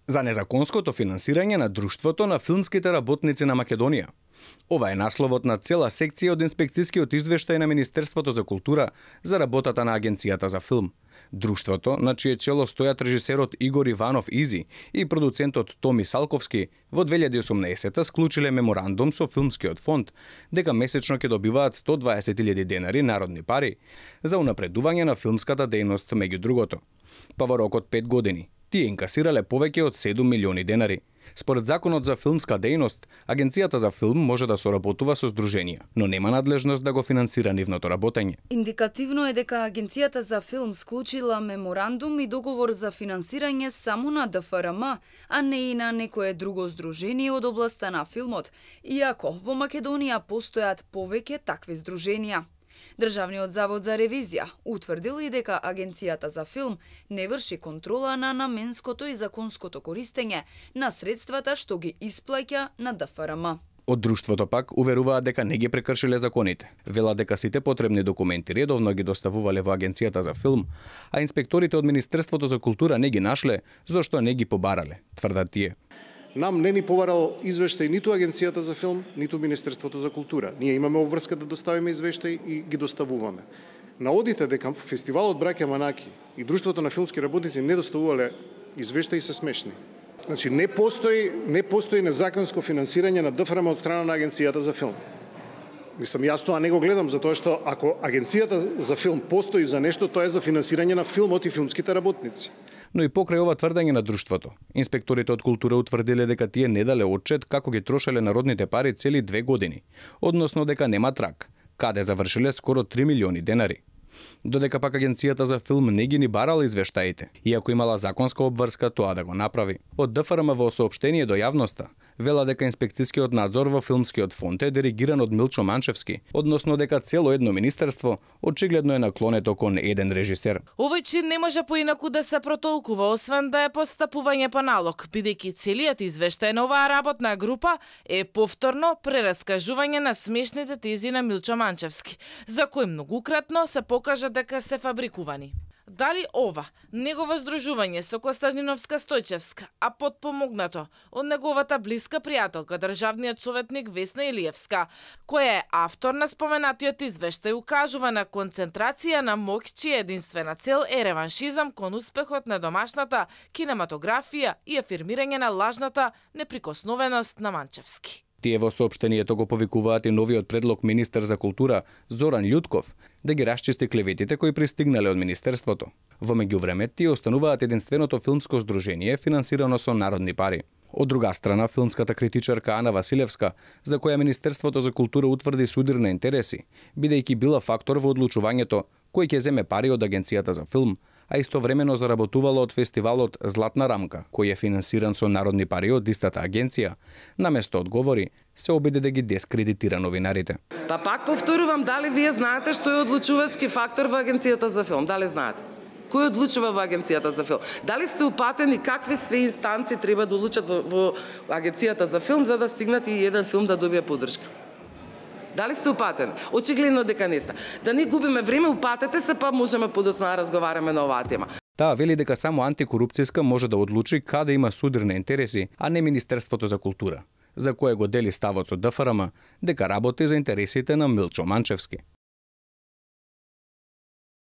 за незаконското финансирање на Друштвото на филмските работници на Македонија. Ова е насловот на цела секција од инспекцијскиот извештај на Министерството за култура за работата на Агенцијата за филм. Друштвото, на чие чело стојат режисерот Игор Иванов Изи и продуцентот Томи Салковски, во 2018 склучиле меморандум со Филмскиот фонд дека месечно ќе добиваат 120.000 денари народни пари за унапредување на филмската дејност меѓу другото. Па во рок од 5 години тие инкасирале повеќе од 7 милиони денари. Според Законот за филмска дејност, Агенцијата за филм може да соработува со здруженија, но нема надлежност да го финансира нивното работење. Индикативно е дека Агенцијата за филм склучила меморандум и договор за финансирање само на ДФРМ, а не и на некое друго здружение од областта на филмот, иако во Македонија постојат повеќе такви здруженија. Државниот завод за ревизија утврдил и дека Агенцијата за филм не врши контрола на наменското и законското користење на средствата што ги исплаќа на ДФРМ. Од Друштвото пак уверуваат дека не ги прекршиле законите. Велат дека сите потребни документи редовно ги доставувале во Агенцијата за филм, а инспекторите од Министерството за култура не ги нашле, зашто не ги побарале, тврдат тие. Нам не ни побарал извештај ниту Агенцијата за филм, ниту Министерството за култура. Ние имаме обврска да доставиме извештај и ги доставуваме. Наодите дека фестивалот Браќа Манаки и Друштвото на филмски работници не доставувале извештаи се смешни. Значи не постои незаконско финансирање на ДФРМ од страна на Агенцијата за филм. Мислам, јас тоа не го гледам, затоа што ако Агенцијата за филм постои за нешто, тоа е за финансирање на филмот и филмските работници. Но и покрај ова тврдање на Друштвото, инспекторите од култура утврдиле дека тие не дале отчет како ги трошеле народните пари цели 2 години, односно дека нема трак, каде завршиле скоро 3 милиони денари. Додека пак Агенцијата за филм не ги ни барала извештаите, иако имала законска обврска тоа да го направи. Од ДФРМ во соопштение до јавноста вела дека инспекцијскиот надзор во Филмскиот фонд е диригиран од Милчо Манчевски, односно дека цело едно министерство очигледно е наклонето кон еден режисер. Овој чин не може поинаку да се протолкува, освен да е постапување по налог, бидејќи целиот извештај на оваа работна група е повторно прераскажување на смешните тези на Милчо Манчевски, за кои многукратно се покажа дека се фабрикувани. Дали ова, негово здружување со Костадиновска Стојчевска, а подпомогнато од неговата блиска пријателка, државниот советник Весна Илиевска, која е автор на споменатиот извештај, укажува на концентрација на моќ, чија единствена цел е реваншизам кон успехот на домашната кинематографија и афирмирање на лажната неприкосновеност на Манчевски. Тие во соопштението го повикуваат и новиот предлог министер за култура Зоран Љутков да ги расчисти клеветите кои пристигнале од министерството. Во меѓувреме тие остануваат единственото филмско здружение финансирано со народни пари. Од друга страна, филмската критичарка Ана Василевска, за која Министерството за култура утврди судир на интереси, бидејќи била фактор во одлучувањето кој ќе земе пари од Агенцијата за филм, а истовремено заработувала од фестивалот Златна рамка, кој е финансиран со народни пари од истата агенција, наместо одговори, се обиде да ги дескредитира новинарите. Па пак повторувам, дали вие знаете што е одлучувачки фактор во Агенцијата за филм? Дали знаете? Кој одлучува во Агенцијата за филм? Дали сте упатени какви све инстанци треба да одлучат во Агенцијата за филм за да стигнат и еден филм да добие поддршка? Дали сте упатени? Очигледно дека не сте. Да не губиме време, упатете се, па можеме подоцна да разговараме на оваа тема. Таа вели дека само антикорупцијска може да одлучи каде има судир на интереси, а не Министерството за култура, за кое го дели ставот со ДФРМ дека работи за интересите на Милчо Манчевски.